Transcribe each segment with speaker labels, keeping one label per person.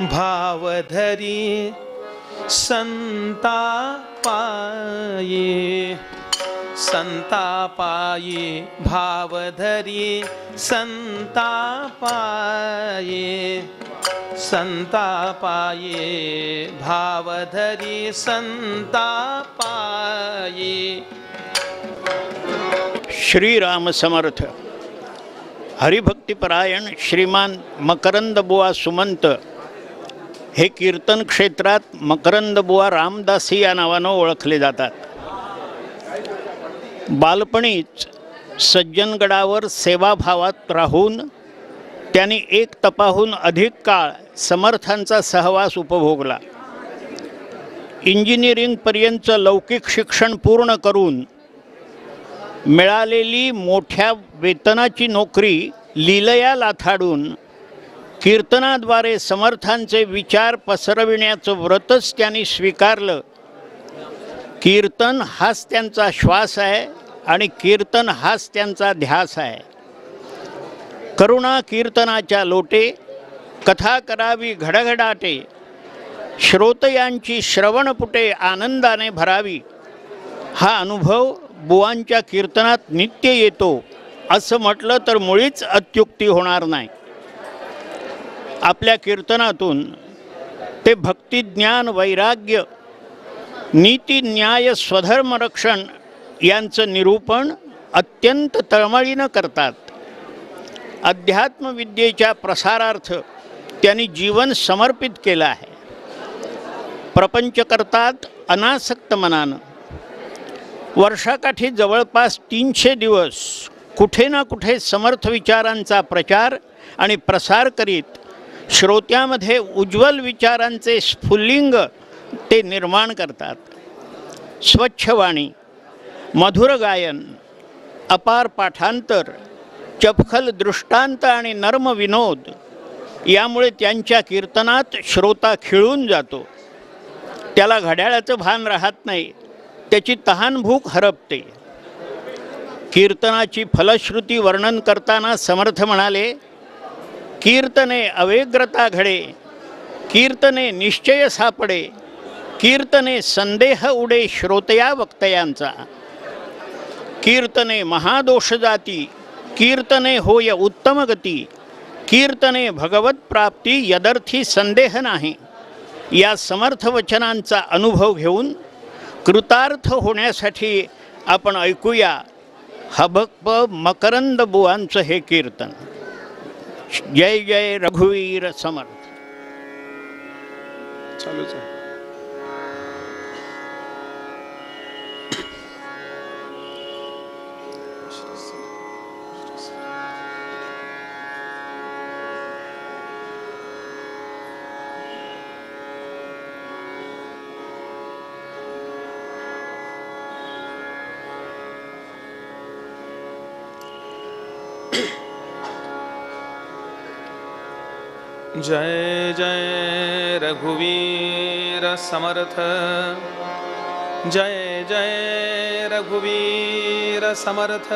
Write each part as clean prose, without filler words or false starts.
Speaker 1: भावधरी संतापाये संतापाये भावधरी संतापाये संतापाये भावधरी संतापाये।
Speaker 2: श्रीराम समर्थ। हरिभक्तिपरायण श्रीमान मकरंद बुवा सुमंत हे कीर्तन क्षेत्रात मकरंद बुवा रामदासी या नावानं ओळखले जातात। बालपणीच सज्जनगडावर सेवाभावात राहून त्यांनी एक तपाहून अधिक काळ समर्थांचा सहवास उपभोगला। इंजिनिअरिंगपर्यंत लौकिक शिक्षण पूर्ण करून मिळालेली मोठ्या वेतनाची नोकरी लीलया लाथाडून कीर्तनाद्वारे समर्थांचे विचार पसरविण्याचं व्रतच त्यांनी स्वीकारलं। कीर्तन हाच त्यांचा श्वास आहे आणि कीर्तन हाच त्यांचा ध्यास आहे। करुणा कीर्तनाच्या लोटे कथा करावी घडघडाटे, श्रोतयांची श्रवणपुटे आनंदाने भरावी, हा अनुभव बुवांच्या कीर्तनात नित्य येतो असं म्हटलं तर मुळीच अत्युक्ती होणार नाही। आपल्या कीर्तनातून ते भक्ती ज्ञान वैराग्य नीती न्याय स्वधर्म रक्षण यांचं निरूपण अत्यंत तळमळीनं करतात। अध्यात्मविद्येच्या प्रसारार्थ त्यांनी जीवन समर्पित केलं आहे। प्रपंच करतात अनासक्त मनानं। वर्षाकाठी जवळपास 300 दिवस कुठे ना कुठे समर्थ विचारांचा प्रचार आणि प्रसार करीत श्रोत्यामध्ये उज्ज्वल विचारांचे स्फुल्लिंग ते निर्माण करतात। स्वच्छ वाणी, मधुर गायन, अपार पाठांतर, चपखल दृष्टांत आणि नर्म विनोद यामुळे त्यांच्या कीर्तनात श्रोता खिळून जातो। त्याला घड्याळाचं भान राहत नाही, त्याची तहानभूक हरपते। कीर्तनाची फलश्रुती वर्णन करताना समर्थ म्हणाले, कीर्तने अवेग्रता घडे, कीर्तने निश्चय सापडे, कीर्तने संदेह उडे श्रोतया वक्तयांचा, कीर्तने महादोष जाती, कीर्तने होय उत्तम गती, कीर्तने भगवत प्राप्ती यदर्थी संदेह नाही। या समर्थ वचनांचा अनुभव घेऊन कृतार्थ होण्यासाठी आपण ऐकूया हबप मकरंद बुवांचं हे कीर्तन। जय जय रघुवीर समर्थ।
Speaker 1: चालूच आहे। जय जय रघुवीर समर्थ, जय जय रघुवीर समर्थ,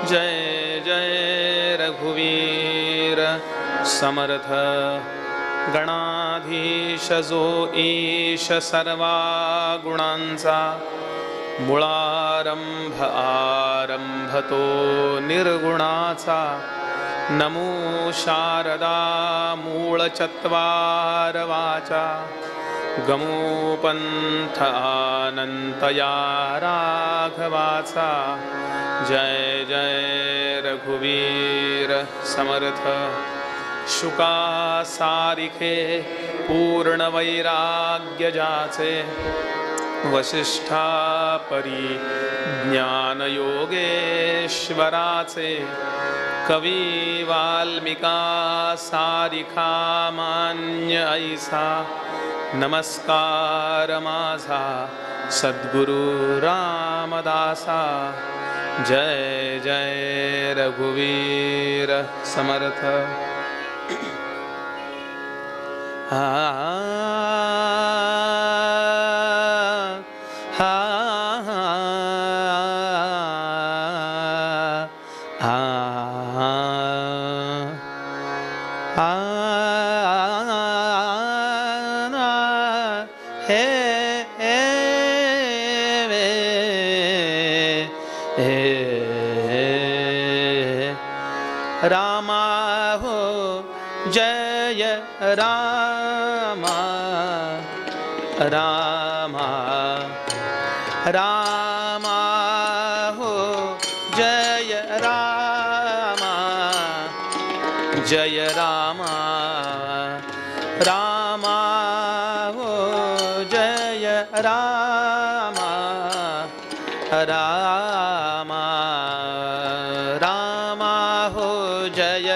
Speaker 1: जय जय रघुवीर समर्थ। गणाधीश जो ईश सर्वा गुणांचा, मुळारंभ आरंभतो निर्गुणाचा। नमो शारदा मूलचत्वार वाचा, गमोपंथ अनंतया राघवाचा। जय जय रघुवीर समर्थ। शुका सारिखे पूर्ण वैराग्य जाचे, वसिष्ठा परी ज्ञान योगेश्वराचे। कवी वाल्मिका सारिखा मान्य ऐसा, नमस्कार माझा सद्गुरु रामदासा। जय जय रघुवीर समर्थ। रामा हो जय रामा रामा रामा हो जय रामा जय रामा रामा हो जय रामा रामा रामा हो जय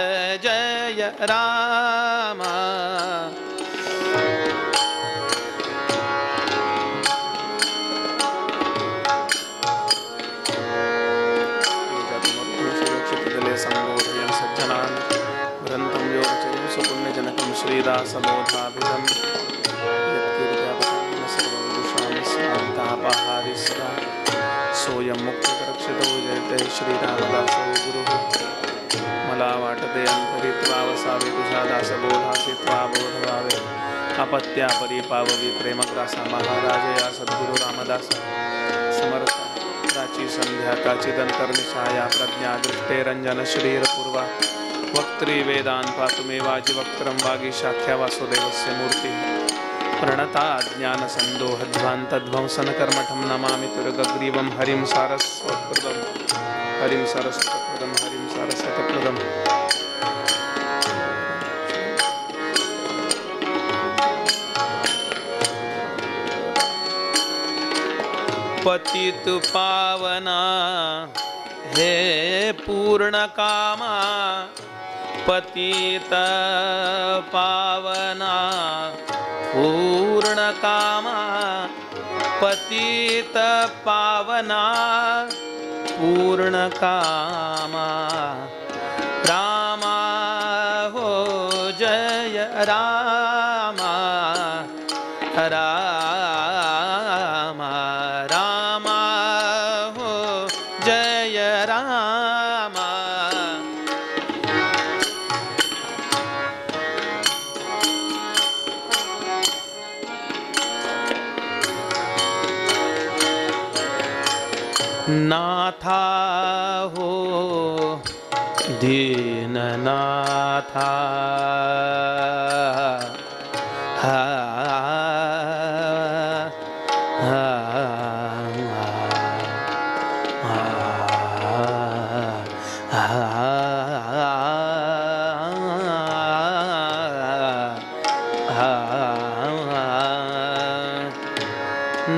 Speaker 1: जय रामा संबोधयन् सज्जनान् ग्रन्थं योगचर्यं सुपुण्यजनकं श्रीदासबोधाभिधं यत्कीर्त्यापतेन सर्वविदुषां स्वान्तापहारि सदा सोऽयं मुक्तिकरक्षितो जयते श्रीरामदासो गुरुः मला वाटते अंतरित्वा वसावे तुझा दासबोधासी त्वा बोधवावे अपत्या परिपाववी प्रेमग्रासा महाराज या सद्गुरु रामदास समर्थ प्राची संध्या काचिदंतर्निशाया प्रज्ञा दृष्टे रंजन श्रीरपूर्वा वक्त्री वेदान् पातुमेवाजि वक्त्रं वागीशाख्या वासुदेवस्य मूर्ति प्रणता ज्ञानसन्दोहध्वान्तध्वंसनकर्मठं नमामि तुरगग्रीवं हरिं सारस्वतप्रदं हरिं सारस्वतप्रदं हरिं सारस्वतप्रदम् पतित पावना हे पूर्ण कामा पतित पावना पूर्ण कामा पतित पावना पूर्ण कामा रामा हो जय रामा रामा रामा हो जय रामा नाथा हो दीननाथा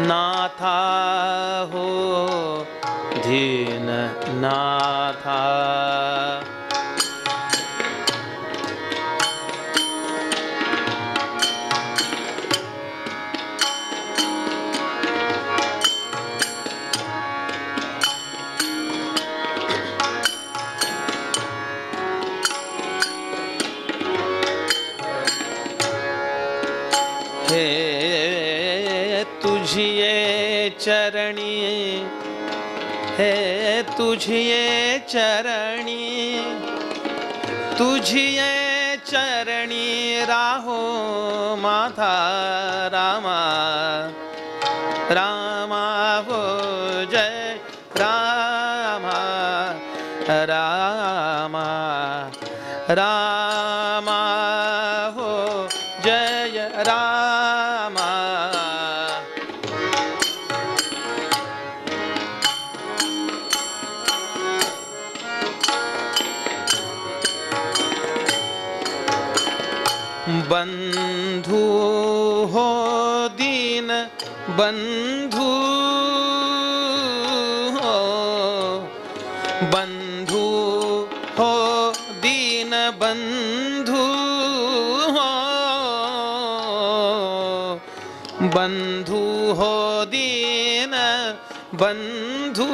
Speaker 1: नाथा हो दीननाथा हे तुझिए चरणी हे तुझिए चरणी तुझिए चरणी राहो माथा रामा रामा हो जय रामा रामा रामा हो जय रामा बंधु हो दीन बंधु हो बंधु हो दीन बंधु हो बंधु हो दीन बंधु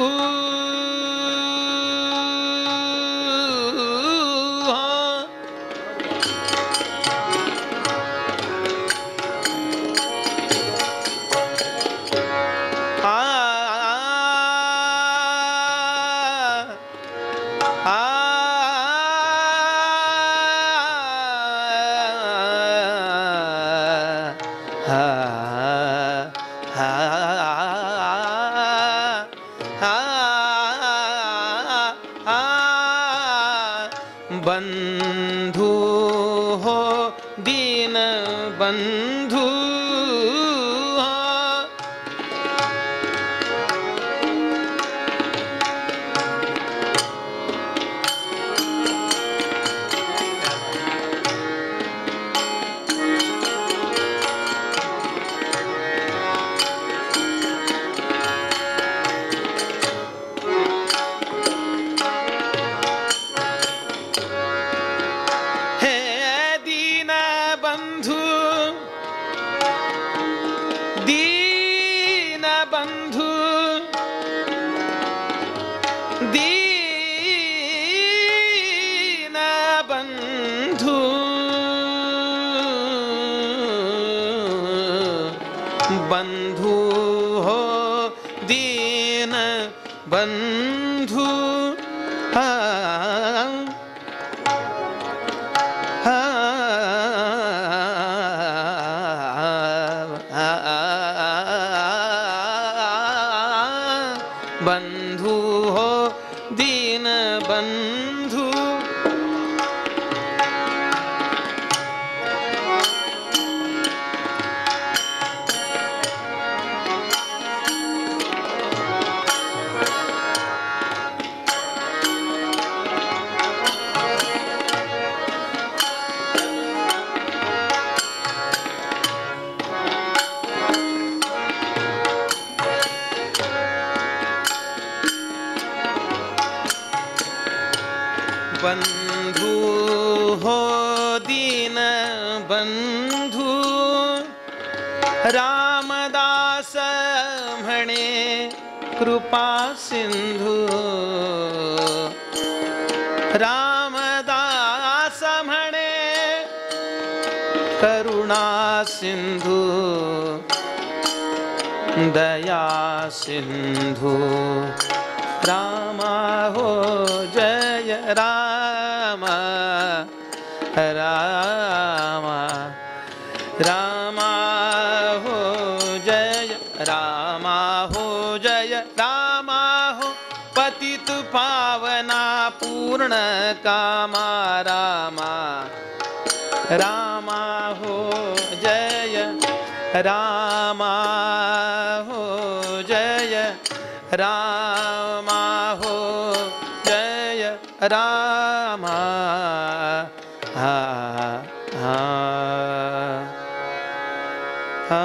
Speaker 1: बंधु हो दीन बंधु हो। बंधु हो दीन बंधु बंधु हो दीन बंधु। बंधु हो दीन बंधु रामदास म्हणे कृपा सिंधु। रामदास म्हणे करुणा सिंधु दया सिंधु। रामा हो जय रामा रामा रामा हो जय रामा हो जय रामा हो पतित पावना पूर्ण कामा रामा रामा हो जय रामा हो जय रामा हो जय रामा। हा हा हा।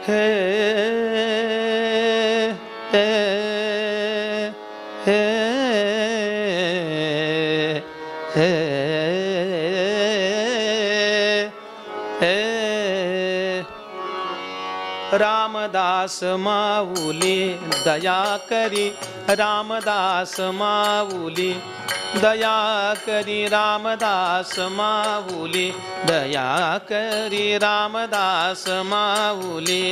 Speaker 1: हे हे हे हे हे। रामदास माऊली दया करी रामदास माऊली दया करी रामदास माऊली दया करी रामदास माऊली।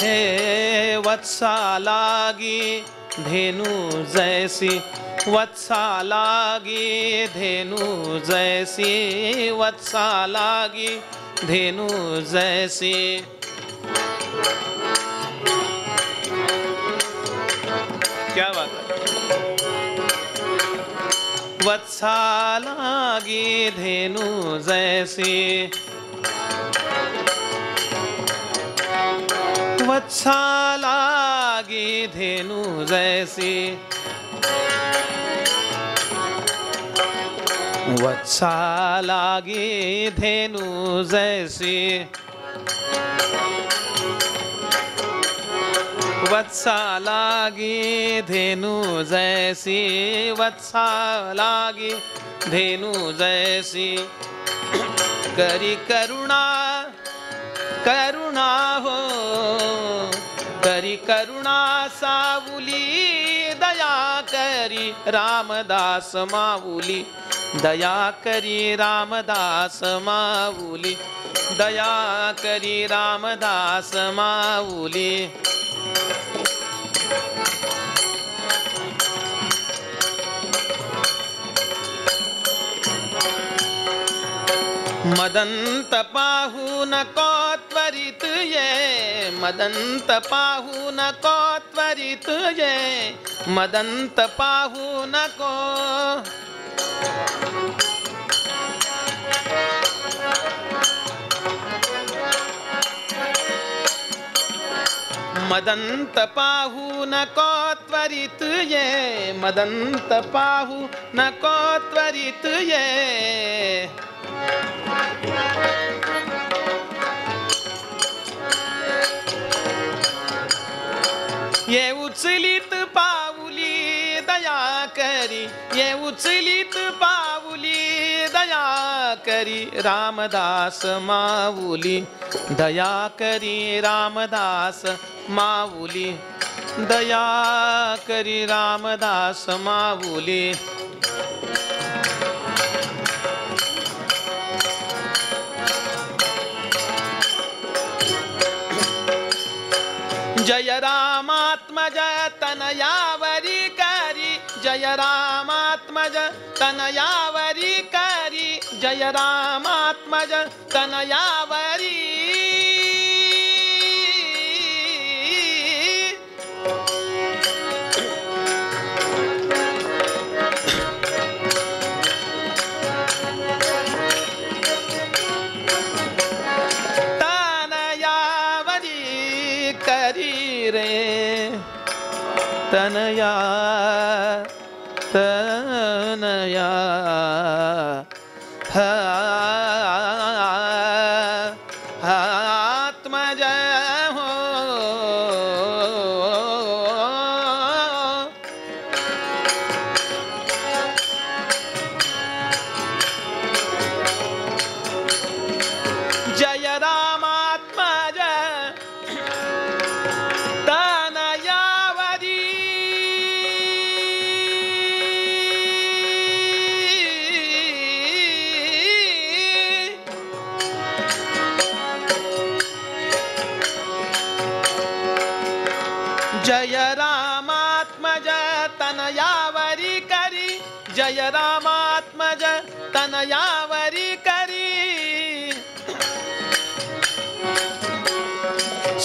Speaker 1: हे वत्सा लागी धेनु जैसी वत्सा लागी धेनु जैसी वत्सा लागी धेनु जैसी। क्या बात है। वत्सा लागी धेनु जैसी वत्सा लागी धेनु जैसी वत्सा लागी धेनु जैसी वत्सा लागी धेनु जैसी वत्सा लागी धेनु जैसी। करी करुणा करुणा हो करी करुणा सावली दया करी रामदास माऊली दया करी रामदास माऊली दया करी रामदास माऊली मदंत पाहू नको त्वरित ये मदंत पाहू नको त्वरित ये मदंत पाहू नको मदंत पाहू नको त्वरित ये मदंत पाहू नको त्वरित ये उचलित पाऊली दया करी ये उचलित पाऊली दया करी रामदास माऊली दया करी रामदास माऊली दया करी रामदास माऊली जय रामात्मज तनयावरी करी जय रामात्मज तनयावरी करी जय रामात्मज तनयावरी तनया तनया आत्मज हो जय रामात्मज जय रामात्मज तनयावरी करी जय रामात्मज तनयावरी करी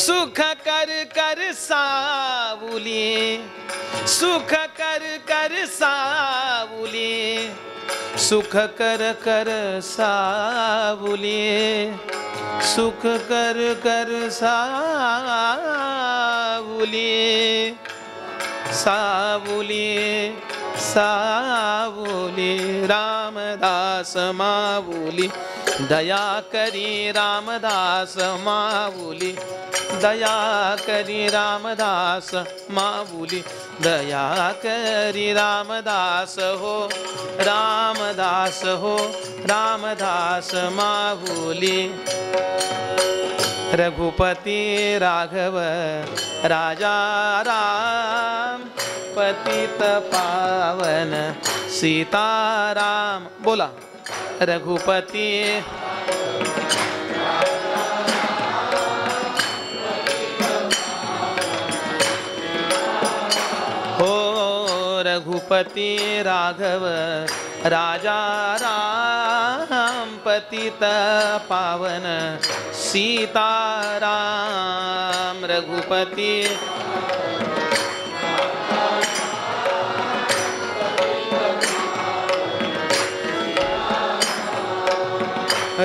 Speaker 1: सुख कर कर सावुली सुख कर कर सावुली सुख कर कर सावुली सुख कर कर सावुली सावुली सावुली रामदास माऊली दया करी रामदास माऊली दया करी रामदास माऊली दया करी रामदास हो रामदास हो रामदास माऊली रघुपति राघव राजा राम पतित पावन सीताराम बोला रघुपति हो रघुपति राघव राजा राम पतित पावन सीताराम रघुपति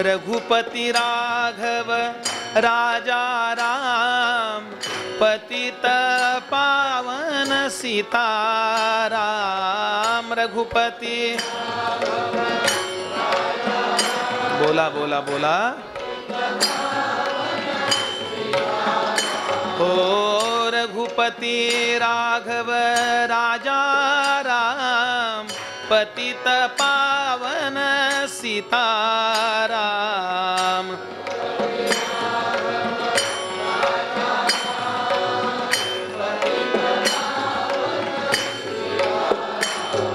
Speaker 1: रघुपति राघव राजा राम पतित पावन सीताराम रघुपति बोला बोला बोला ओ रघुपति राघव राजा राम पतित पावन सीताराम।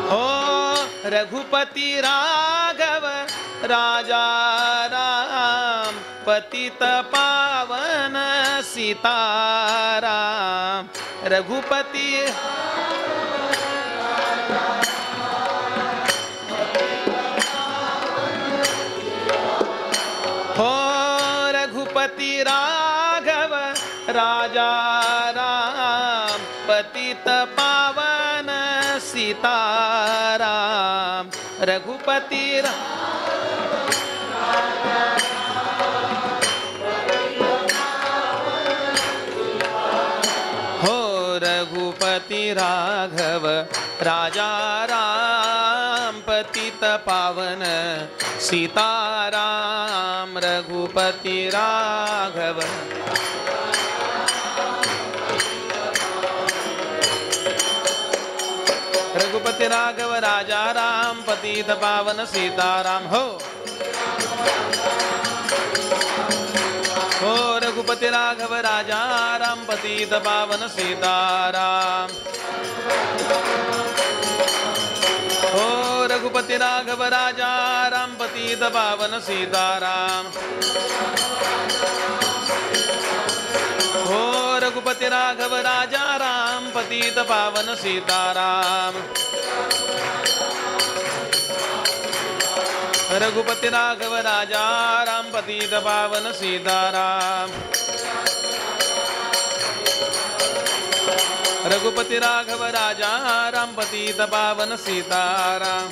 Speaker 1: हो रघुपति राघव राजा राम, पतित पावन सीताराम। रघुपति हो रघुपति राघव राजा राम, पतित पावन सीताराम। रघुपति हो रघुपति राघव राजा राम, पतित पावन सीताराम। रघुपति राघव रघुपति राघव राजा राम, पतित पावन सीताराम। हो रघुपति राघव राजा राम, पतित पावन सीताराम। हो रघुपति राघव राजा राम, पतित पावन सीताराम। हो रघुपति राघव राजा राम, पतित पावन सीताराम। रघुपति राघव राजा राम, पतित पावन सीताराम। रघुपति राघव राजा राम, पतित पावन सीताराम।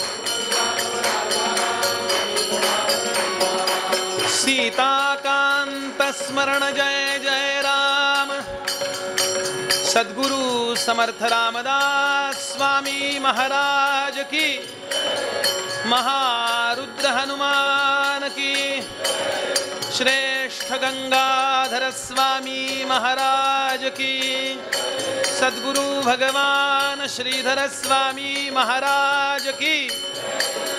Speaker 1: सीताकांत स्मरण जय जय राम। सद्गुरु समर्थ रामदास स्वामी महाराज की, महारुद्र हनुमान की, श्रेष्ठ गंगाधर स्वामी महाराज की, सद्गुरु भगवान श्रीधर स्वामी महाराज की,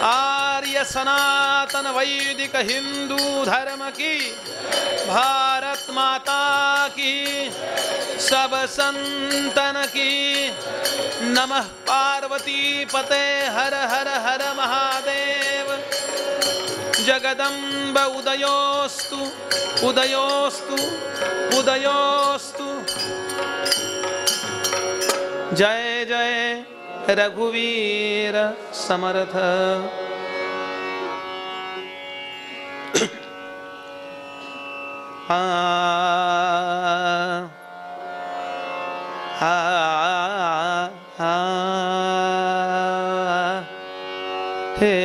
Speaker 1: आर्य सनातन वैदिक हिंदू धर्म की, भारत माता की, सब संतन की। नमः पार्वती पते हर हर हर महादेव। जगदम्ब उदयोस्तु उदयोस्तु उदयोस्तु। जय जय रघुवीर समर्थ। हे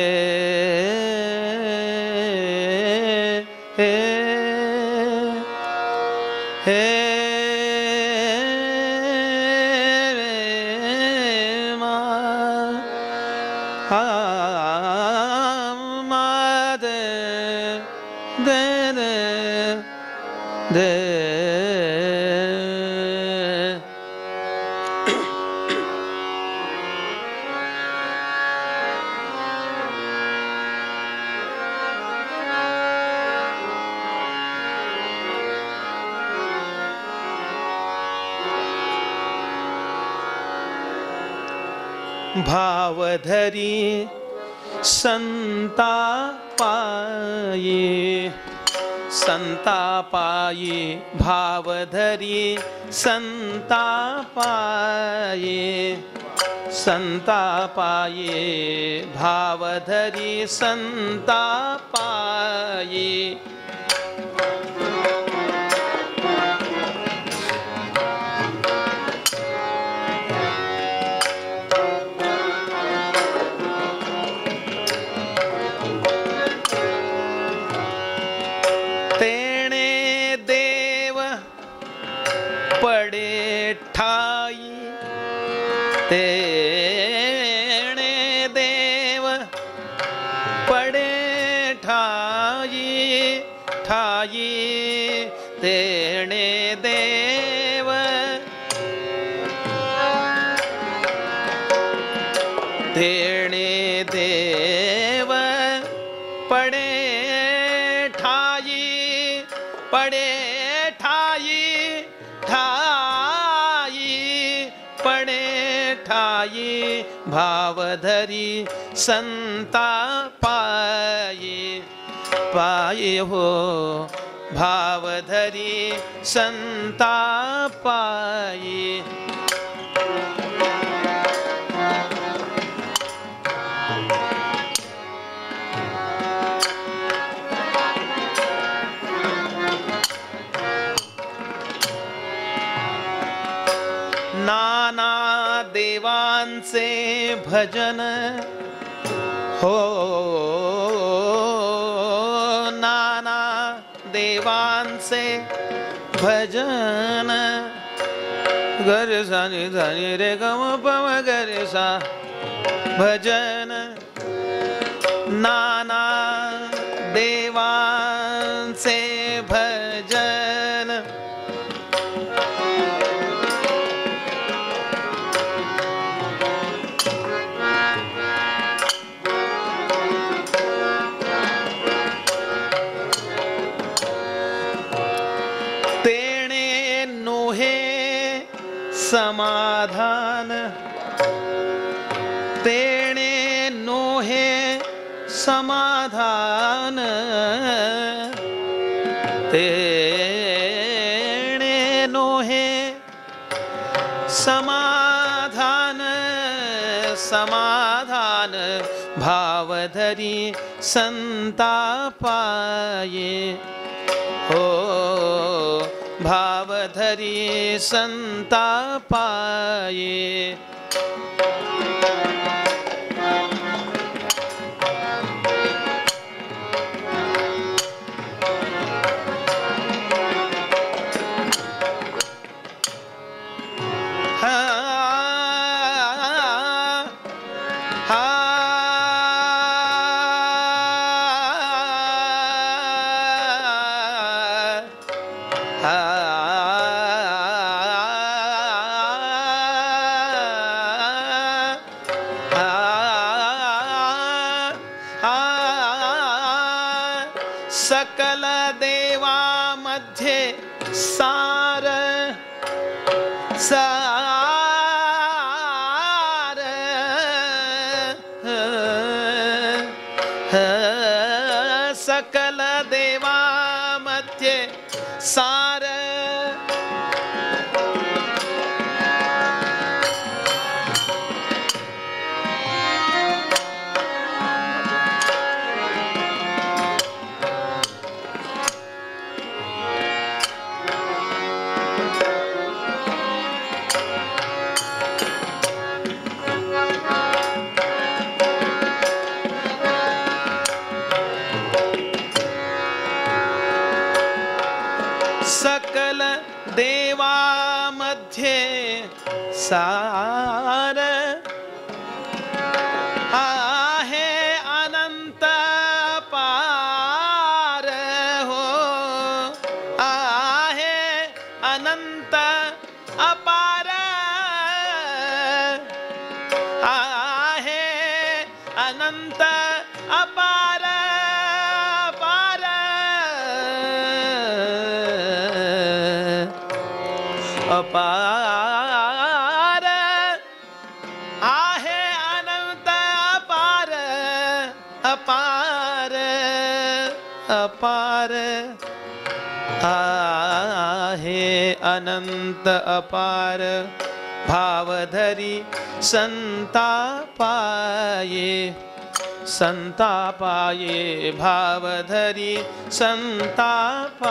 Speaker 1: हे हे भावधरी संतापाये संतापाये भावधरी संतापाये संतापाये भावधरी संतापाये। तेणे देव पड़े ठाई ठाई तेणे देव तेणे पडे ठाई पडे ठाई ठाई पडे ठाई भावधरी संता पायी पायी हो भावधरी संता पायी नाना देवांचे भजन हो नाना देवांचे भजन गर सा नि धा नि रे ग म प म ग रे सा भजन नाना देवांचे भजन समाधान तेणे नोहे समाधान तेणे नोहे समाधान समाधान भावधरी संतापाये हो भावधरी संतापाये सकल देवामध्ये सार सार सकल देवामध्ये सार सकल देवामध्ये सार आहे अनंत पार हो आहे अनंत अपार आहे अनंत अपार पार अपार आहे अनंत अपार अपार अपार आहे अनंत अपार भावधरी संतापाये संतापाये भावधरी संतापाये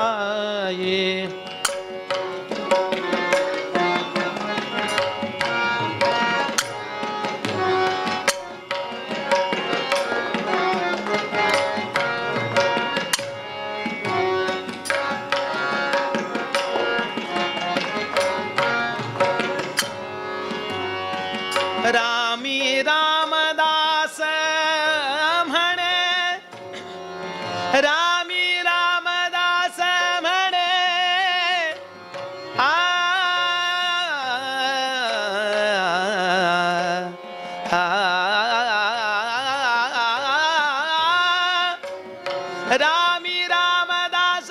Speaker 1: रामी रामदास म्हणे रामी रामदास म्हणे रामी रामदास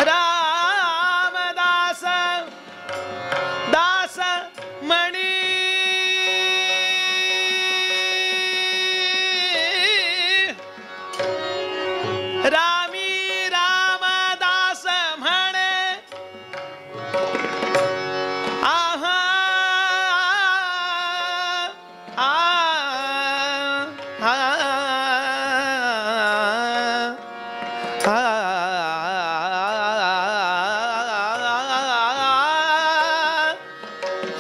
Speaker 1: रामदास दास मणी रामी रामदास म्हणे आहा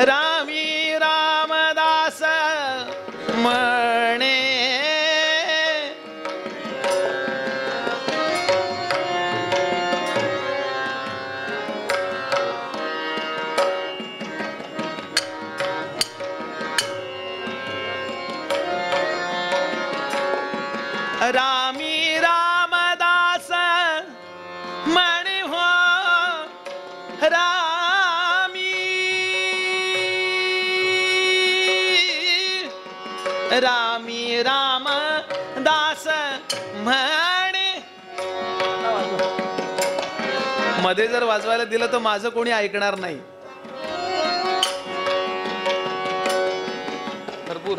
Speaker 1: रामी रामदास म्हणे रामी रामदास म्हणे हो रामी रामी रामदास म्हणे मध्ये जर वाजवायला दिलं तर माझं कोणी ऐकणार नाही. भरपूर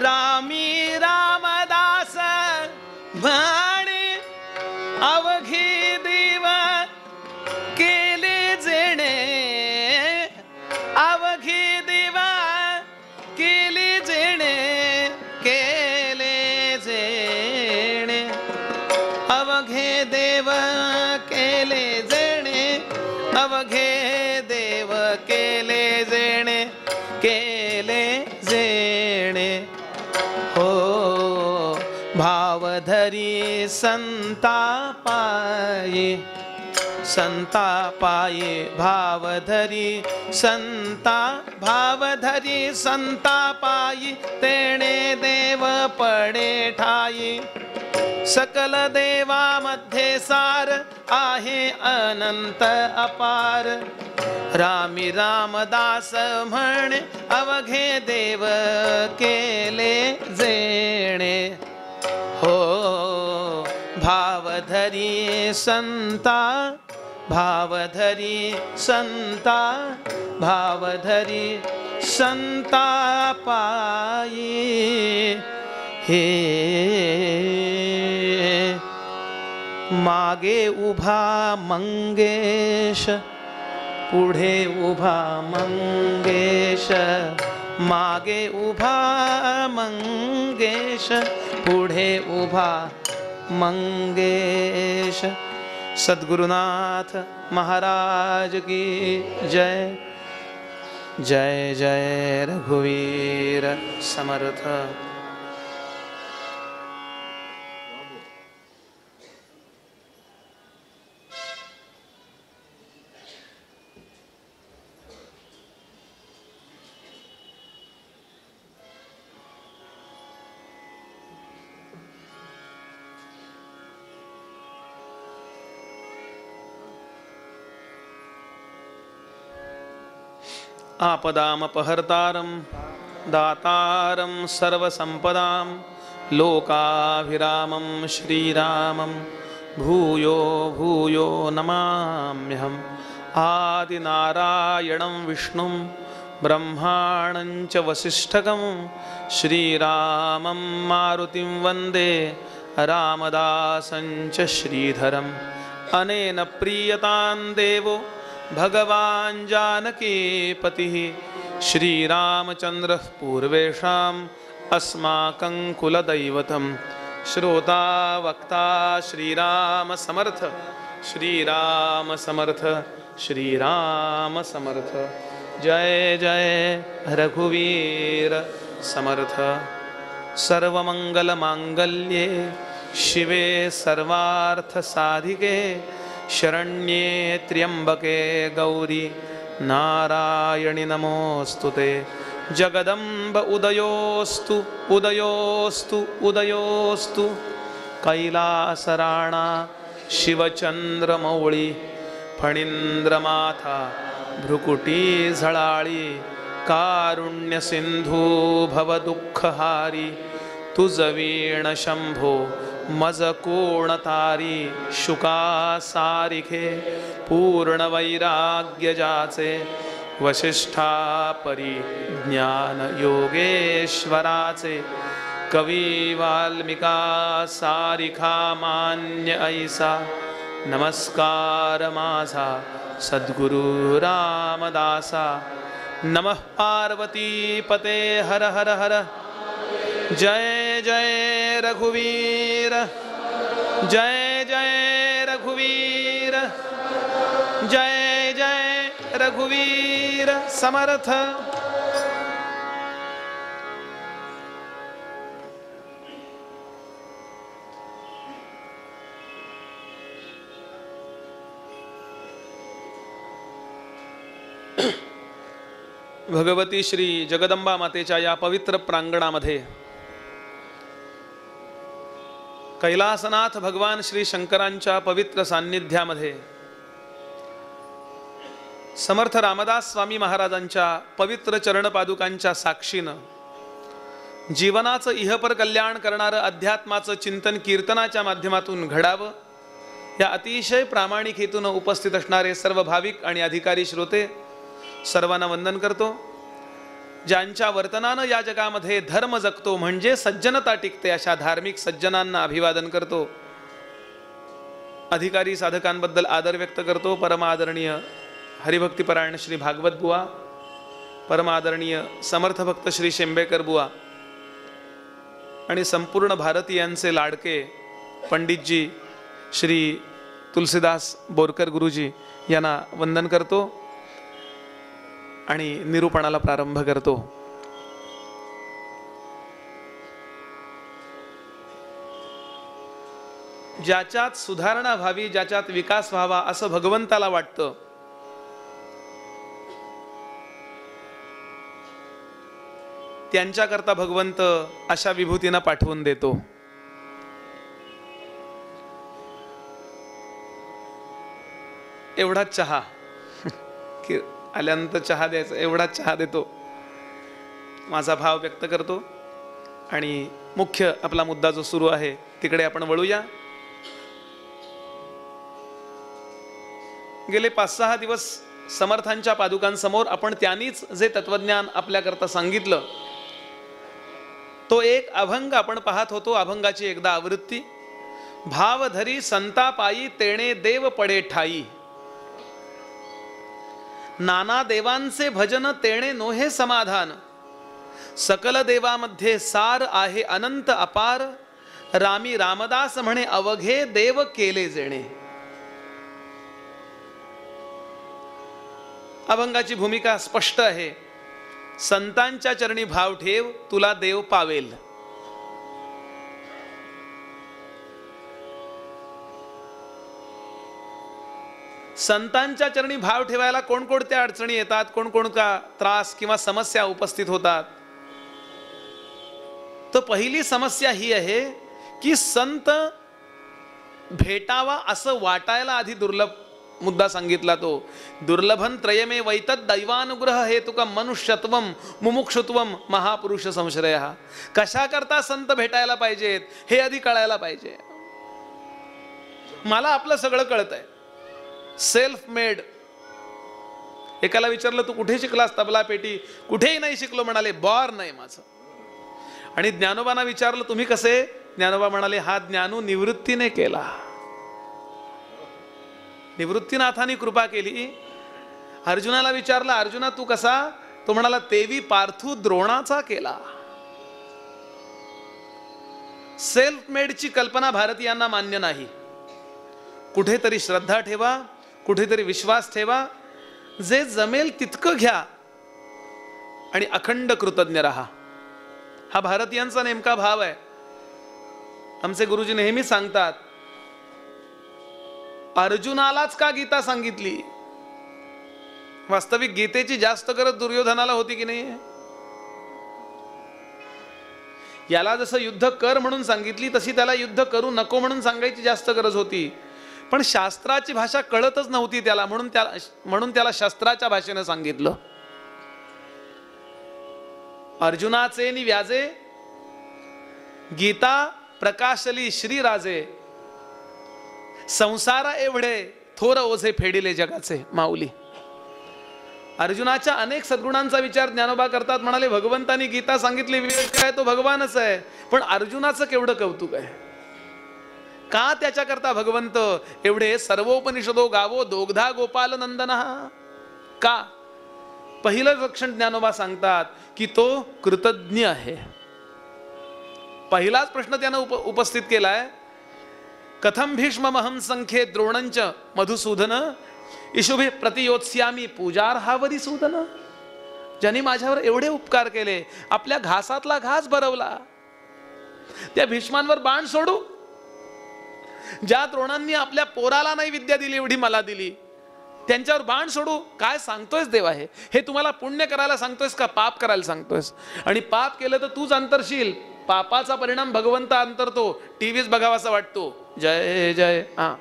Speaker 1: रामी रामदास म्हणे अवघी देव केले जेणे अवघी देव केले जेणे केले जेणे अवघे देव केले जेणे अवघे देव केले जेणे केले जेणे हो भावधरी संतापाये संतापाये भावधरी भावधरी संतापायी तेणे देव पडे ठाई सकल देवामध्ये सार आहे अनंत अपार रामी रामदास म्हणे अवघे देव केले जेणे हो भावधरी संता भावधरी संता भावधरी संतापायी हे मागे उभा मंगेश पुढे उभा मंगेश मागे उभा मंगेश पुढे उभा मंगेश सद्गुरुनाथ महाराज की जय जय जय रघुवीर समर्थ. आपदामपहर्तारं दातारं सर्वसंपदां लोकाभिरामं श्रीरामं भूयो भूयो नमाम्यहम्. आदिनारायणं विष्णुं ब्रह्माणं च वसिष्ठकं श्रीरामं मारुतिं वन्दे रामदासं च श्रीधरम्. अनेन प्रीयतां देवो भगवान् जानकीपतिः श्रीरामचन्द्रः पूर्वेषाम् अस्माकं कुलदैवतं श्रोता वक्ता श्रीराम समर्थ, श्रीराम समर्थ, श्रीराम समर्थ। जय जय रघुवीर समर्थ। सर्वमंगलमांगल्ये शिवे सर्वार्थसाधिके शरण्ये त्र्यंबके गौरी नारायणि नमोस्तुते। जगदम्ब उदयोस्तु उदयोस्तु उदयोस्तु। कैलासराणा शिवचंद्रमौळी फणींद्रमाथा भ्रुकुटी झळाळी। कारुण्य सिंधू भव दुःखहारी तुझ वीण शंभो मज कोण तारी। शुका सारिखे पूर्ण वैराग्य जाचे वशिष्ठा परी ज्ञान योगेश्वराचे। कवी वाल्मिका सारिखा मान्य ऐसा नमस्कार माझा सद्गुरु रामदासा। नमः पार्वती पते हर हर हर। जय जय रघुवीर, जय जय रघुवीर, जय जय रघुवीर समर्थ। भगवती श्री जगदंबा मातेच्या या पवित्र प्रांगणामध्ये कैलासनाथ भगवान श्री शंकरांच्या पवित्र सान्निध्यामध्ये समर्थ रामदास स्वामी महाराजांच्या पवित्र चरणपादुकांच्या साक्षीनं जीवनाचं इहपर कल्याण करणारं अध्यात्माचं चिंतन कीर्तनाच्या माध्यमातून घडावं या अतिशय प्रामाणिक हेतून उपस्थित असणारे सर्व भाविक आणि अधिकारी श्रोते सर्वांना वंदन करतो। ज्यांच्या वर्तनानं या जगामध्ये धर्म जगतो म्हणजे सज्जनता टिकते अशा धार्मिक सज्जनांना अभिवादन करतो। अधिकारी साधकांबद्दल आदर व्यक्त करतो। परमादरणीय हरिभक्तीपरायण श्री भागवत बुवा, परमादरणीय समर्थ भक्त श्री शेंबेकर बुवा आणि संपूर्ण भारतीयांचे लाडके पंडितजी श्री तुलसीदास बोरकर गुरुजी यांना वंदन करतो आणि निरूपणाला प्रारंभ करतो। ज्याच्यात सुधारणा व्हावी, ज्याच्यात विकास व्हावा असं भगवंताला वाटतं त्यांच्याकरता भगवंत अशा विभूतींना पाठवून देतो। एवढा चहा की आल्यानंतर चहा द्यायचा, एवढा चहा देतो, माझा भाव व्यक्त करतो आणि मुख्य आपला मुद्दा जो सुरू आहे तिकडे आपण वळूया। गेले 5-6 दिवस समर्थांच्या पादुकांसमोर आपण त्यांनीच जे तत्वज्ञान आपल्याकरता सांगितलं तो एक अभंग आपण पाहत होतो। अभंगाची एकदा आवृत्ती। भावधरी संतापायी तेणे देव पडे ठाई, नाना देवांचे भजन तेणे नोहे समाधान। सकल देवामध्ये सार आहे अनंत अपार, रामी रामदास म्हणे अवघे देव केले जेणे। अभंगाची भूमिका स्पष्ट आहे। संतांच्या चरणी भाव ठेव, तुला देव पावेल। संतांच्या चरणी भाव ठेवायला कोणकोणत्या अडचणी येतात, कोणकोणता त्रास किंवा समस्या उपस्थित होतात। तर पहिली समस्या ही आहे की संत भेटावा असं वाटायला आधी दुर्लभ मुद्दा सांगितला। तो दुर्लभन त्रयमे वैतत दैवानुग्रह हेतुकम मनुष्यत्वम मुमुक्षुत्वम महापुरुष संश्रयः। कशा करता संत भेटायला पाहिजेत हे आधी कळायला पाहिजे। मला आपलं सगळं कळतंय, सेल्फ मेड। एकाला विचारलं तू कुठे शिकलास तबला पेटी, कुठेही नाही शिकलो म्हणाले, बॉर नाही माझं। आणि ज्ञानोबांना विचारलं तुम्ही कसे, ज्ञानोबा म्हणाले हा ज्ञानू निवृत्तीने केला, निवृत्तीनाथांनी कृपा केली। अर्जुनाला विचारलं अर्जुना तू कसा, तो म्हणाला तेवी पार्थू द्रोणाचा केला। सेल्फ मेडची कल्पना भारतीयांना मान्य नाही. कुठेतरी श्रद्धा ठेवा, कुठेतरी विश्वास ठेवा, जे जमेल तितकं घ्या आणि अखंड कृतज्ञ राहा. हा भारतीयांचा नेमका भाव आहे. आमचे गुरुजी नेहमी सांगतात, अर्जुनालाच का गीता सांगितली? वास्तविक गीतेची जास्त गरज दुर्योधनाला होती की नाही? याला जसं युद्ध कर म्हणून सांगितली, तशी त्याला युद्ध करू नको म्हणून सांगायची जास्त गरज होती. पण शास्त्राची भाषा कळतच नव्हती त्याला, म्हणून त्याला शस्त्राच्या भाषेनं सांगितलं. अर्जुनाचे नि व्याजे, गीता प्रकाशली श्रीराजे, संसारा एवढे थोर ओझे फेडिले जगाचे माऊली. अर्जुनाच्या अनेक सद्गुणांचा विचार ज्ञानोबा करतात. म्हणाले, भगवंतानी गीता सांगितली, विवेक काय तो भगवानच आहे, पण अर्जुनाचं केवढं कौतुक आहे. का त्याच्याकरता भगवंत एवढे सर्वोपनिषदो गावो दोग्धा गोपाल नंदन? का? पहिलं लक्षण ज्ञानोबा सांगतात की तो कृतज्ञ आहे. पहिलाच प्रश्न त्यानं उपस्थित केलाय, कथम भीष्ममहं संख्ये द्रोणंच मधुसूदन इशुभे प्रतियोत्स्यामी पूजार्हावरी सूदन. ज्यांनी माझ्यावर एवढे उपकार केले, आपल्या घासातला घास भरवला, त्या भीष्मांवर बाण सोडू? ज्या द्रोणांनी आपल्या पोराला नाही विद्या दिली एवढी मला दिली, त्यांच्यावर बाण सोडू? काय सांगतोयस देवा? हे तुम्हाला पुण्य करायला सांगतोयस का पाप करायला सांगतोयस? आणि पाप केलं तर तूच अंतरशील. पापाचा परिणाम भगवंत अंतरतो. टीव्हीच बघावासा वाटतो. जय जय. हा,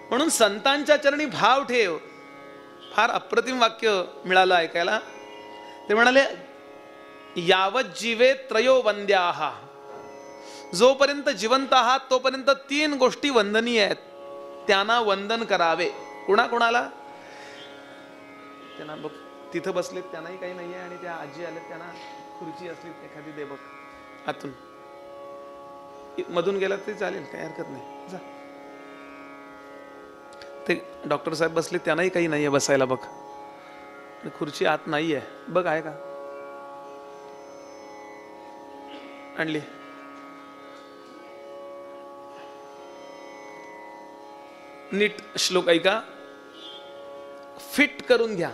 Speaker 1: म्हणून संतांच्या चरणी भाव ठेव. फार अप्रतिम वाक्य मिळालं ऐकायला. ते म्हणाले, यावत जीवे त्रयो वंद्याः. जोपर्यंत जिवंत आहात तोपर्यंत 3 गोष्टी वंदनीय आहेत, त्यांना वंदन करावे. कुणाकुणाला? त्यांना तिथं बसलेत त्यांनाही काही नाहीये, आणि त्या आजी आलेत त्यांना खुर्ची असली एखादी दे बघ आतून, मधून गेला तरी चालेल, काही हरकत नाही. जा. ते डॉक्टर साहेब बसले, त्यांनाही काही नाहीये बसायला बघ, खुर्ची आत नाहीये बघ, आहे का? आणली. नीट श्लोक ऐका, फिट करून घ्या.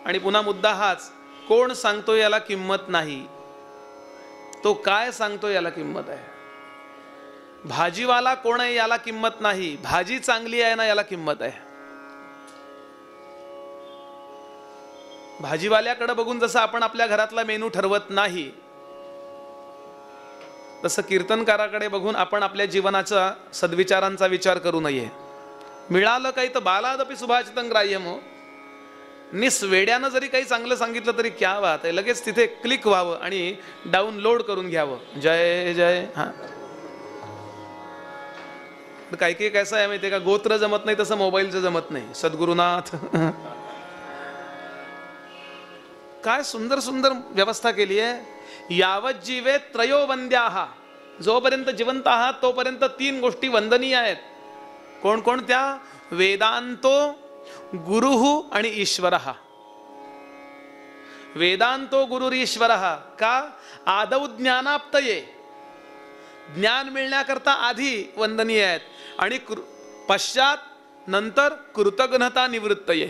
Speaker 1: आणि पुन्हा मुद्दा हाच, कोण सांगतो याला किंमत नाही, तो काय सांगतो याला किंमत आहे. भाजीवाला कोण आहे याला किंमत नाही, भाजी चांगली आहे ना याला किंमत आहे. भाजीवाल्याकडे बघून जसं आपण आपल्या घरातला मेनू ठरवत नाही, तसं कीर्तनकाराकडे बघून आपण आपल्या जीवनाचा सद्विचारांचा विचार करू नये. मिळालं काही तर बालादपि सुभाषितं ग्राह्यम. निस्वेड्यानं जरी काही चांगलं सांगितलं तरी क्या बात आहे, लगेच तिथे क्लिक व्हावं आणि डाउनलोड करून घ्यावं. जय जय. हा, काही काही कसं आहे माहितीये का, गोत्र जमत नाही तसं मोबाईलचं जमत नाही. सद्गुरुनाथ काय सुंदर सुंदर व्यवस्था केली आहे. यावत जीवे त्रयो वंद्याः. जोपर्यंत जिवंत आहात तोपर्यंत 3 गोष्टी वंदनीय आहेत. कोणकोणत्या? वेदांतो, गुरुः आणि ईश्वरः. वेदांतो गुरुरीश्वरः. का? आदौ ज्ञानाप्तये, ज्ञान मिळण्याकरता आधी वंदनीय आहेत, आणि पश्चात नंतर कृतघ्नता निवृत्तये.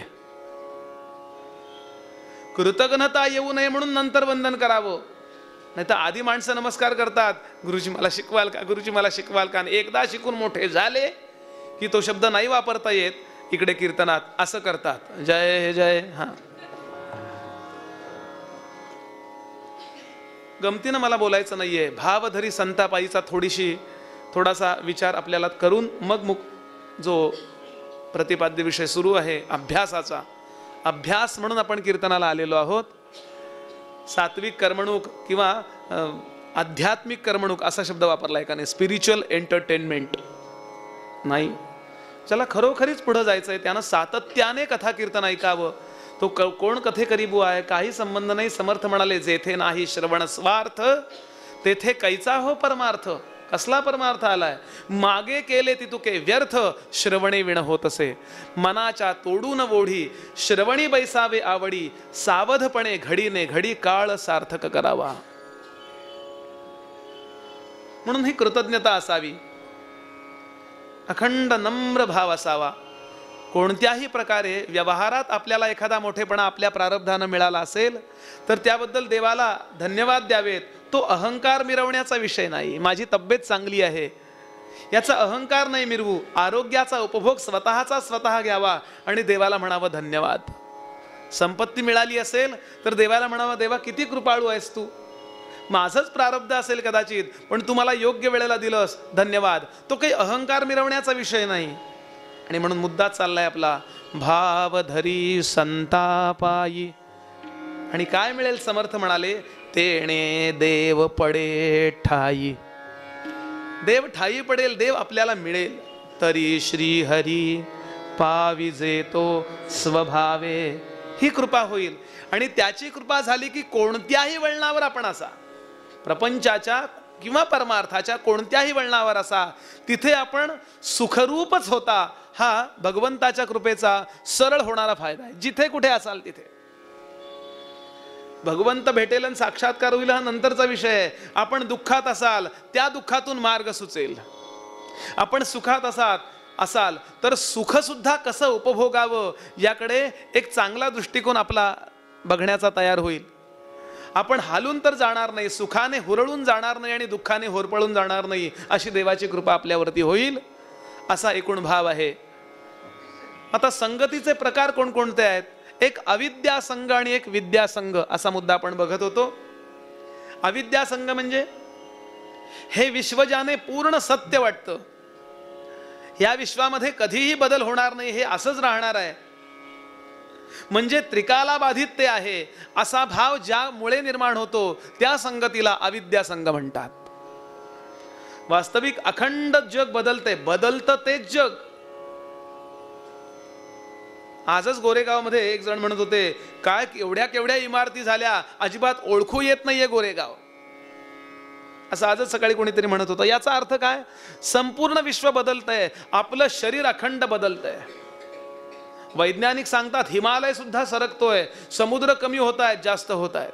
Speaker 1: कृतघ्नता येऊ नये म्हणून नंतर वंदन करावं. नाही तर आधी माणसं नमस्कार करतात, गुरुजी मला शिकवाल का, गुरुजी मला शिकवाल का. एकदा शिकून मोठे झाले की तो शब्द नाही वापरता येत इकडे कीर्तनात, असं करतात. जय जय. हा, गमतीनं मला बोलायचं नाहीये. भावधरी संतापाईचा थोडासा विचार आपल्याला करून मग जो प्रतिपाद्य विषय सुरू आहे अभ्यासाचा, अभ्यास म्हणून आपण कीर्तनाला आलेलो आहोत. सात्विक कर्मणूक किंवा आध्यात्मिक कर्मणूक असा शब्द वापरला आहे का नाही. स्पिरिच्युअल एंटरटेनमेंट नाही. ज्याला खरोखरीच पुढे जायचंय त्यानं सातत्याने कथा कीर्तन ऐकावं. तो कोण कथे करीबू आहे, काही संबंध नाही. समर्थ म्हणाले, जेथे नाही श्रवण स्वार्थ तेथे कैचा हो परमार्थ. कसला परमार्थ आलाय? मागे केले ती तुके व्यर्थ, श्रवणे विण होत असे. मनाच्या तोडून ओढी, श्रवणी बैसावे आवडी, सावधपणे घडीने घडी काळ सार्थक करावा. म्हणून ही कृतज्ञता असावी, अखंड नम्र भाव असावा. कोणत्याही प्रकारे व्यवहारात आपल्याला एखादा मोठेपणा आपल्या प्रारब्धानं मिळाला असेल तर त्याबद्दल देवाला धन्यवाद द्यावेत. तो अहंकार मिरवण्याचा विषय नाही. माझी तब्येत चांगली आहे याचा अहंकार नाही मिरवू. आरोग्याचा उपभोग स्वतःचा स्वतः घ्यावा आणि देवाला म्हणावं धन्यवाद. संपत्ती मिळाली असेल तर देवाला म्हणावं, देवा किती कृपाळू आहेस तू. माझंच प्रारब्ध असेल कदाचित, पण तू मला योग्य वेळेला दिलंस, धन्यवाद. तो काही अहंकार मिरवण्याचा विषय नाही. आणि म्हणून मुद्दा चाललाय आपला, भाव धरी संतापायी. आणि काय मिळेल? समर्थ म्हणाले, तेणे देव पडे ठाई. देव ठाई पडेल, देव आपल्याला मिळेल. तरी श्री हरी पाविजे तो स्वभावे. ही कृपा होईल. आणि त्याची कृपा झाली की कोणत्याही वळणावर आपण असा, प्रपंचाच्या किंवा परमार्थाच्या कोणत्याही वळणावर असा, तिथे आपण सुखरूपच होता. हा भगवंताच्या कृपेचा सरळ होणारा फायदा आहे. जिथे कुठे असाल तिथे भगवंत भेटेल आणि साक्षात्कार होईल हा नंतरचा विषय आहे. आपण दुःखात असाल, त्या दुःखातून मार्ग सुचेल. आपण सुखात असाल तर सुख सुद्धा कसं उपभोगावं याकडे एक चांगला दृष्टिकोन आपला बघण्याचा तयार होईल. आपण हालून तर जाणार नाही, सुखाने हुरळून जाणार नाही आणि दुःखाने होरपळून जाणार नाही, अशी देवाची कृपा आपल्यावरती होईल. असा एकूण भाव आहे. आता संगतीचे प्रकार कोणकोणते आहेत? एक अविद्या संघ आणि एक विद्या संघ असा मुद्दा आपण बघत होतो. अविद्या संघ म्हणजे हे विश्व ज्याने पूर्ण सत्य वाटतं, या विश्वामध्ये कधीही बदल होणार नाही, हे असंच राहणार आहे, म्हणजे त्रिकाला बाधित ते आहे, असा भाव ज्यामुळे निर्माण होतो त्या संगतीला अविद्या संघ म्हणतात. वास्तविक अखंड जग बदलते, बदलतं तेच जग. आजच गोरेगाव मध्ये एक जण म्हणत होते, काय एवढ्या केवढ्या इमारती झाल्या, अजिबात ओळखू येत नाहीये गोरेगाव, असं आजच सकाळी कोणीतरी म्हणत होतं. याचा अर्थ काय? संपूर्ण विश्व बदलतंय, आपलं शरीर अखंड बदलतंय. वैज्ञानिक सांगतात हिमालय सुद्धा सरकतोय, समुद्र कमी होत आहेत, जास्त होत आहेत.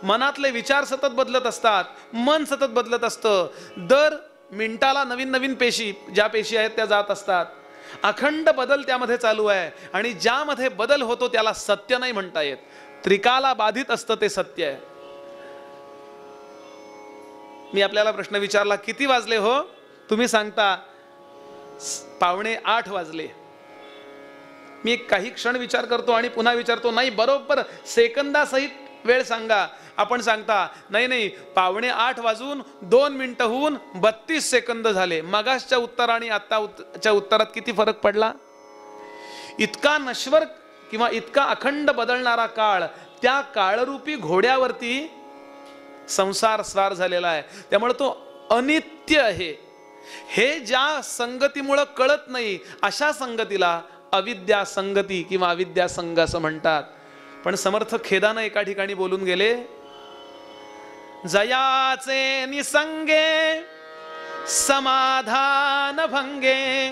Speaker 1: मनातले विचार सतत बदलत असतात, मन सतत बदलत असतं. दर मिनिटाला नवीन नवीन पेशी, ज्या पेशी आहेत त्या जात असतात. अखंड बदल त्यामध्ये चालू आहे. आणि ज्यामध्ये बदल होतो त्याला सत्य नाही म्हणता येत. त्रिकाला बाधित असतं ते सत्य आहे. मी आपल्याला प्रश्न विचारला, किती वाजले हो? तुम्ही सांगता 7:45 वाजले. मी काही क्षण विचार करतो आणि पुन्हा विचारतो, नाही बरोबर सेकंदासहित वेळ सांगा. आपण सांगता नाही 7:45 वाजून 2 मिनिटं होऊन 32 सेकंद झाले. मगासच्या उत्तर आणि आताच्या उत्तरात किती फरक पडला? इतका नश्वर किंवा इतका अखंड बदलणारा काळ, त्या काळरूपी घोड्यावरती संसार स्वार झालेला आहे. त्यामुळे तो अनित्य आहे. हे ज्या संगतीमुळे कळत नाही अशा संगतीला अविद्या संगती किंवा अविद्या संघ असं म्हणतात. पण समर्थ खेदानं एका ठिकाणी बोलून गेले, जयाचे निसंगे समाधान भंगे,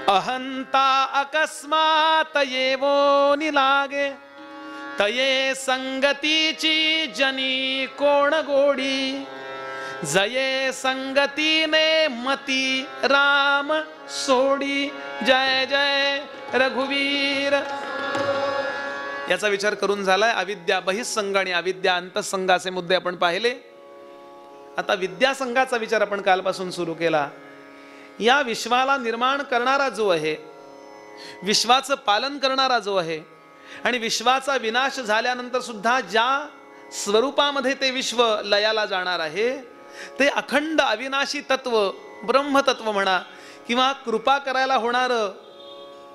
Speaker 1: अहंता अकस्मात येवो निलागे, तये संगतीची जनी कोण गोडी, जये संगतीने मती राम सोडी. जय जय रघुवीर. याचा विचार करून झालाय. अविद्या बहिःसंघ आणि अविद्या अंतःसंघ असे मुद्दे आपण पाहिले. आता विद्यासंघाचा विचार आपण कालपासून सुरू केला. या विश्वाला निर्माण करणारा जो आहे, विश्वाचं पालन करणारा जो आहे आणि विश्वाचा विनाश झाल्यानंतर सुद्धा ज्या स्वरूपामध्ये ते विश्व लयाला जाणार आहे, ते अखंड अविनाशी तत्व, ब्रह्मतत्व म्हणा किंवा कृपा करायला होणार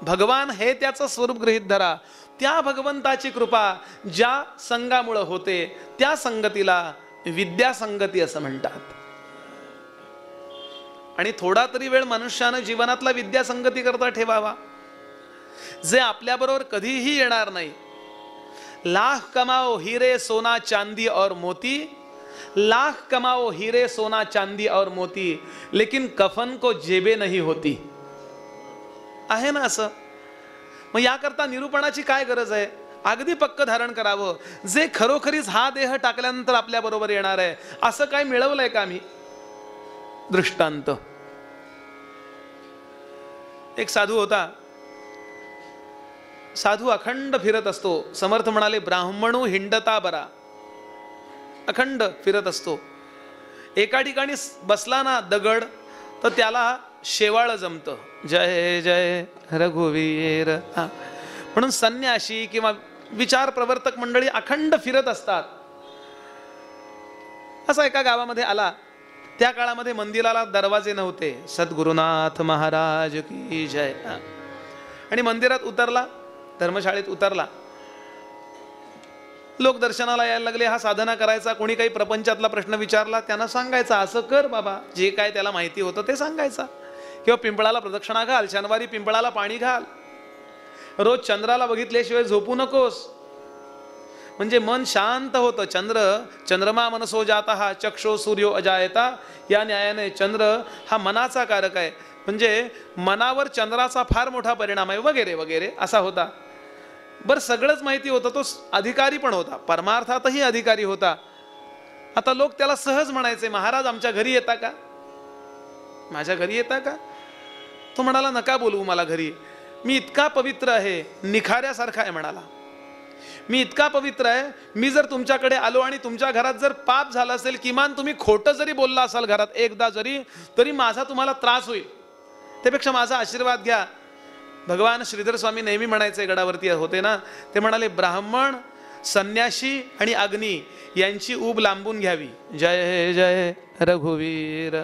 Speaker 1: भगवान हे त्याचं स्वरूप गृहीत धरा. त्या भगवंताची कृपा ज्या संघामुळे होते त्या संगतीला विद्या संगती असं म्हणतात. आणि थोडा तरी वेळ मनुष्यानं जीवनातला विद्या संगती करता ठेवावा, जे आपल्याबरोबर कधीही येणार नाही. लाख कमाओ हिरे सोना चांदी और मोती, लाख कमाओ हीरे सोना चांदी और मोती, लेकिन कफन को जेबे नहीं होती. आहे ना असं. मग याकरता निरूपणाची काय गरज आहे? अगदी पक्क धारण करावं. जे खरोखरीच हा देह टाकल्यानंतर आपल्या बरोबर येणार आहे असं काय मिळवलंय का आम्ही? दृष्टांत. एक साधू होता. साधू अखंड फिरत असतो. समर्थ म्हणाले ब्राह्मणो हिंडता बरा. अखंड फिरत असतो. एका ठिकाणी बसला ना दगड, तर त्याला शेवाळ जमतं. जय जय रघुवीर. म्हणून संन्यासी किंवा विचार प्रवर्तक मंडळी अखंड फिरत असतात. असा एका गावामध्ये आला. त्या काळामध्ये मंदिराला दरवाजे नव्हते. सद्गुरुनाथ महाराज की जय. आणि मंदिरात उतरला, धर्मशाळेत उतरला. लोक दर्शनाला यायला लागले. हा साधना करायचा. कोणी काही प्रपंचातला प्रश्न विचारला, त्यांना सांगायचा असं कर बाबा. जे काय त्याला माहिती होतं ते सांगायचा. किंवा पिंपळाला प्रदक्षिणा घाल, शनिवारी पिंपळाला पाणी घाल, रोज चंद्राला बघितल्याशिवाय झोपू नकोस. म्हणजे मन शांत होतं. चंद्रमा मनसो जाता चक्षो सूर्यो अजायता. या न्यायाने चंद्र हा मनाचा कारक आहे. म्हणजे मनावर चंद्राचा फार मोठा परिणाम आहे वगैरे वगैरे असा होता. बरं, सगळंच माहिती होतं. तो अधिकारी पण होता, परमार्थातही अधिकारी होता. आता लोक त्याला सहज म्हणायचे, महाराज आमच्या घरी येता का? माझ्या घरी येता का? तो म्हणाला नका बोलवू मला घरी. मी इतका पवित्र आहे, निखाऱ्यासारखा आहे म्हणाला. मी इतका पवित्र आहे, मी जर तुमच्याकडे आलो आणि तुमच्या घरात जर पाप झालं असेल, किमान तुम्ही खोटं जरी बोलला असाल घरात एकदा जरी, तरी माझा तुम्हाला त्रास होईल. त्यापेक्षा माझा आशीर्वाद घ्या. भगवान श्रीधर स्वामी नेहमी म्हणायचे, गडावरती होते ना, ते म्हणाले ब्राह्मण, संन्याशी आणि अग्नी यांची ऊब लांबून घ्यावी. जय जय रघुवीर.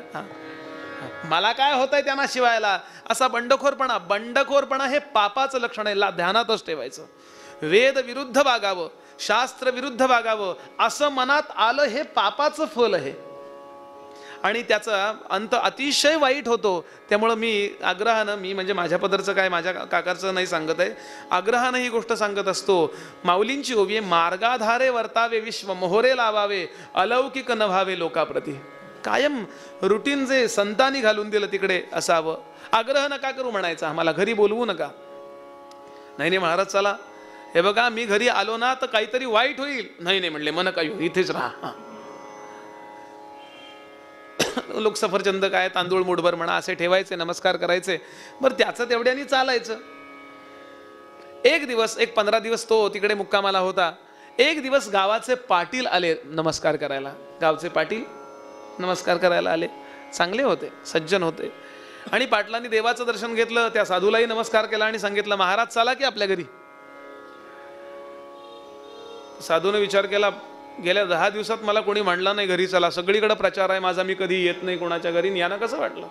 Speaker 1: मला काय होतंय त्यांना शिवायला, असा बंडखोरपणा हे पापाचं लक्षण आहे. ध्यानातच ठेवायचं. वेद विरुद्ध वागावं, शास्त्र विरुद्ध वागावं असं मनात आलं, हे पापाचं फल आहे आणि त्याचा अंत अतिशय वाईट होतो. त्यामुळं मी आग्रहानं, मी म्हणजे माझ्या पदरचं काय, माझ्या काकारचं नाही सांगत आहे, आग्रहानं ही गोष्ट सांगत असतो. माऊलींची ओवी आहे, मार्गाधारे वर्तावे विश्व, मोहरे लावावे, अलौकिक न व्हावे लोकाप्रती. कायम रुटीन जे संतांनी घालून दिलं तिकडे असावं. आग्रह नका करू म्हणायचा, आम्हाला घरी बोलवू नका. नाही महाराज चला, हे बघा मी घरी आलो ना तर काहीतरी वाईट होईल. नाही म्हणले, मन काय होईल, इथेच राहा. लोक सफरचंद काय, तांदूळ मुठभर म्हणा असे ठेवायचे, नमस्कार करायचे. बरं, त्याचं तेवढ्यानी चालायचं. एक दिवस, 15 दिवस तो तिकडे मुक्कामाला होता. एक दिवस गावाचे पाटील आले नमस्कार करायला. गावचे पाटील नमस्कार करायला आले. चांगले होते, सज्जन होते. आणि पाटलांनी देवाचं दर्शन घेतलं. त्या साधूलाही नमस्कार केला आणि सांगितलं, महाराज चला की आपल्या घरी. साधूने विचार केला, गेल्या 10 दिवसात मला कोणी म्हणलं नाही घरी चला. सगळीकडे प्रचार आहे माझा, मी कधी येत नाही कोणाच्या घरी. यांना कसं वाटलं?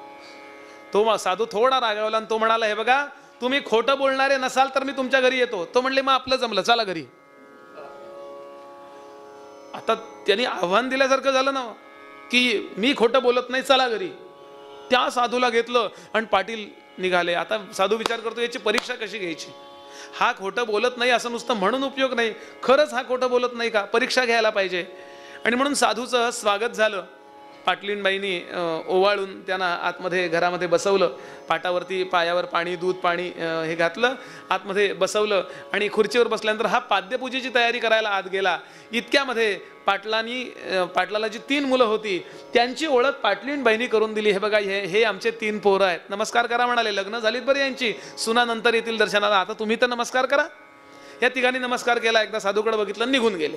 Speaker 1: तो साधू थोडा रागावला आणि तो म्हणाला, हे बघा तुम्ही खोटं बोलणारे नसाल तर मी तुमच्या घरी येतो. तो म्हणले, मग आपलं जमलं, चला घरी. आता त्यांनी आव्हान दिल्यासारखं झालं ना, की मी खोटं बोलत नाही, चला घरी. त्या साधूला घेतलं आणि पाटील निघाले. आता साधू विचार करतो, याची परीक्षा कशी घ्यायची? हा खोटं बोलत नाही असं नुसतं म्हणून उपयोग नाही. खरंच हा खोटं बोलत नाही का? परीक्षा घ्यायला पाहिजे. आणि म्हणून साधूचं स्वागत झालं. पाटलींबाईंनी ओवाळून त्यांना आतमध्ये घरामध्ये बसवलं. पाटावरती पायावर पाणी, दूध पाणी हे घातलं, आतमध्ये बसवलं आणि खुर्चीवर बसल्यानंतर हा पाद्यपूजेची तयारी करायला आत गेला. इतक्यामध्ये पाटलाला जी 3 मुलं होती त्यांची ओळख पाटलींबाईंनी करून दिली. हे बघा, हे आमचे 3 पोरं आहेत. नमस्कार करा म्हणाले. लग्न झालीत बरं यांची, सुना नंतर येतील दर्शनाला, आता तुम्ही तर नमस्कार करा. या तिघांनी नमस्कार केला. एकदा साधूकडे बघितलं, निघून गेले.